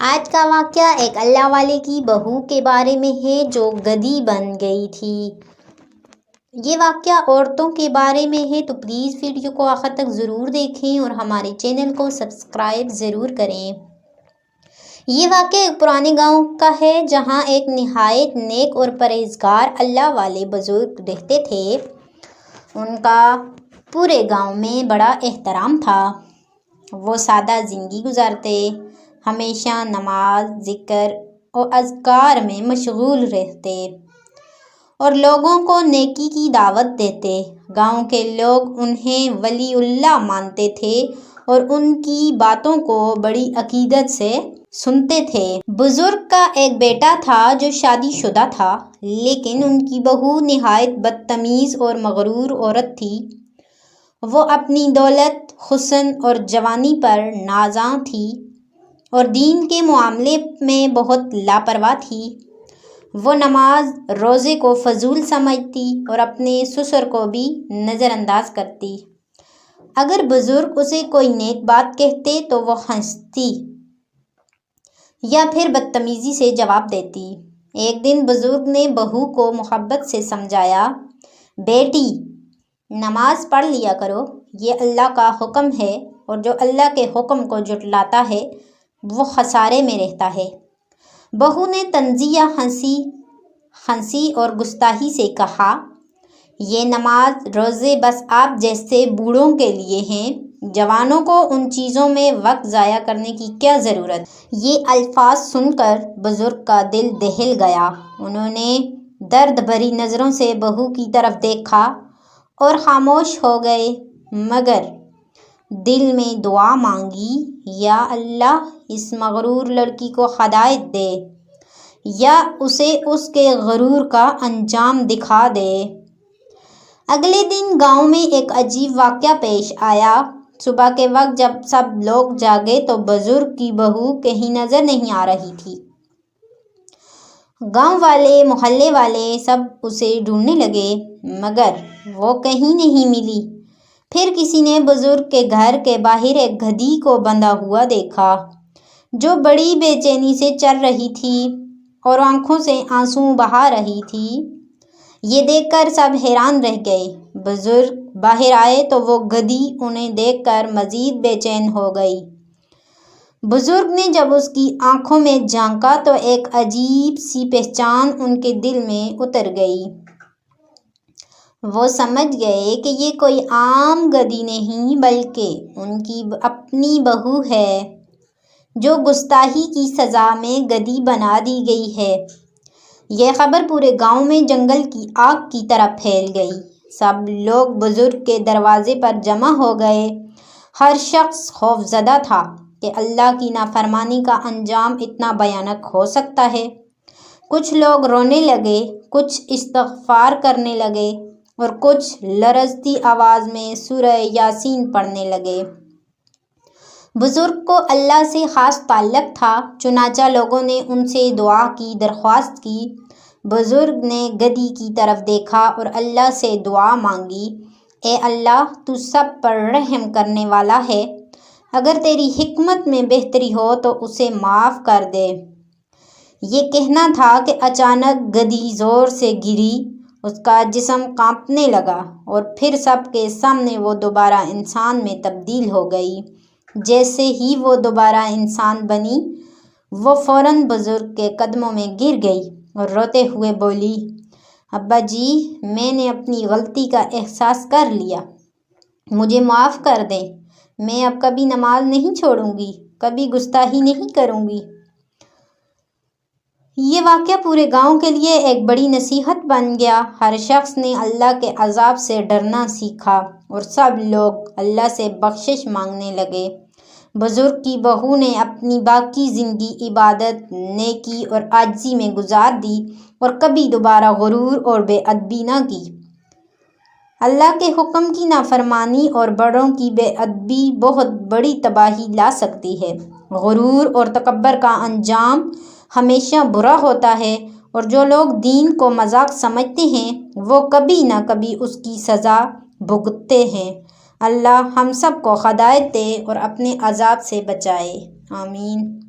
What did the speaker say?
آج کا واقعہ ایک اللہ والے کی بہو کے بارے میں ہے جو گدھی بن گئی تھی۔ یہ واقعہ عورتوں کے بارے میں ہے تو پلیز ویڈیو کو آخر تک ضرور دیکھیں اور ہمارے چینل کو سبسکرائب ضرور کریں۔ یہ واقعہ ایک پرانے گاؤں کا ہے جہاں ایک نہایت نیک اور پرہیزگار اللہ والے بزرگ رہتے تھے۔ ان کا پورے گاؤں میں بڑا احترام تھا۔ وہ سادہ زندگی گزارتے، ہمیشہ نماز، ذکر اور اذکار میں مشغول رہتے اور لوگوں کو نیکی کی دعوت دیتے۔ گاؤں کے لوگ انہیں ولی اللہ مانتے تھے اور ان کی باتوں کو بڑی عقیدت سے سنتے تھے۔ بزرگ کا ایک بیٹا تھا جو شادی شدہ تھا، لیکن ان کی بہو نہایت بدتمیز اور مغرور عورت تھی۔ وہ اپنی دولت، حسن اور جوانی پر نازاں تھی اور دین کے معاملے میں بہت لاپرواہ تھی۔ وہ نماز روزے کو فضول سمجھتی اور اپنے سسر کو بھی نظر انداز کرتی۔ اگر بزرگ اسے کوئی نیک بات کہتے تو وہ ہنستی یا پھر بدتمیزی سے جواب دیتی۔ ایک دن بزرگ نے بہو کو محبت سے سمجھایا، بیٹی، نماز پڑھ لیا کرو، یہ اللہ کا حکم ہے اور جو اللہ کے حکم کو جھٹلاتا ہے وہ خسارے میں رہتا ہے۔ بہو نے طنزیہ ہنسی اور گستاخی سے کہا، یہ نماز روزے بس آپ جیسے بوڑھوں کے لیے ہیں، جوانوں کو ان چیزوں میں وقت ضائع کرنے کی کیا ضرورت؟ یہ الفاظ سن کر بزرگ کا دل دہل گیا۔ انہوں نے درد بھری نظروں سے بہو کی طرف دیکھا اور خاموش ہو گئے، مگر دل میں دعا مانگی، یا اللہ اس مغرور لڑکی کو ہدایت دے یا اسے اس کے غرور کا انجام دکھا دے۔ اگلے دن گاؤں میں ایک عجیب واقعہ پیش آیا۔ صبح کے وقت جب سب لوگ جاگے تو بزرگ کی بہو کہیں نظر نہیں آ رہی تھی۔ گاؤں والے، محلے والے سب اسے ڈھونڈنے لگے، مگر وہ کہیں نہیں ملی۔ پھر کسی نے بزرگ کے گھر کے باہر ایک گدھی کو بندھا ہوا دیکھا جو بڑی بے چینی سے چل رہی تھی اور آنکھوں سے آنسو بہا رہی تھی۔ یہ دیکھ کر سب حیران رہ گئے۔ بزرگ باہر آئے تو وہ گدھی انہیں دیکھ کر مزید بے چین ہو گئی۔ بزرگ نے جب اس کی آنکھوں میں جھانکا تو ایک عجیب سی پہچان ان کے دل میں اتر گئی۔ وہ سمجھ گئے کہ یہ کوئی عام گدھی نہیں بلکہ ان کی اپنی بہو ہے جو گستاخی کی سزا میں گدھی بنا دی گئی ہے۔ یہ خبر پورے گاؤں میں جنگل کی آگ کی طرح پھیل گئی۔ سب لوگ بزرگ کے دروازے پر جمع ہو گئے۔ ہر شخص خوفزدہ تھا کہ اللہ کی نافرمانی کا انجام اتنا بھیانک ہو سکتا ہے۔ کچھ لوگ رونے لگے، کچھ استغفار کرنے لگے اور کچھ لرزتی آواز میں سورہ یاسین پڑھنے لگے۔ بزرگ کو اللہ سے خاص تعلق تھا، چنانچہ لوگوں نے ان سے دعا کی درخواست کی۔ بزرگ نے گدھی کی طرف دیکھا اور اللہ سے دعا مانگی، اے اللہ، تو سب پر رحم کرنے والا ہے، اگر تیری حکمت میں بہتری ہو تو اسے معاف کر دے۔ یہ کہنا تھا کہ اچانک گدھی زور سے گری، اس کا جسم کانپنے لگا اور پھر سب کے سامنے وہ دوبارہ انسان میں تبدیل ہو گئی۔ جیسے ہی وہ دوبارہ انسان بنی، وہ فوراً بزرگ کے قدموں میں گر گئی اور روتے ہوئے بولی، ابا جی، میں نے اپنی غلطی کا احساس کر لیا، مجھے معاف کر دیں، میں اب کبھی نماز نہیں چھوڑوں گی، کبھی گستاخی نہیں کروں گی۔ یہ واقعہ پورے گاؤں کے لیے ایک بڑی نصیحت بن گیا۔ ہر شخص نے اللہ کے عذاب سے ڈرنا سیکھا اور سب لوگ اللہ سے بخشش مانگنے لگے۔ بزرگ کی بہو نے اپنی باقی زندگی عبادت، نیکی اور عاجزی میں گزار دی اور کبھی دوبارہ غرور اور بے ادبی نہ کی۔ اللہ کے حکم کی نافرمانی اور بڑوں کی بے ادبی بہت بڑی تباہی لا سکتی ہے۔ غرور اور تکبر کا انجام ہمیشہ برا ہوتا ہے اور جو لوگ دین کو مذاق سمجھتے ہیں وہ کبھی نہ کبھی اس کی سزا بھگتتے ہیں۔ اللہ ہم سب کو ہدایت دے اور اپنے عذاب سے بچائے، آمین۔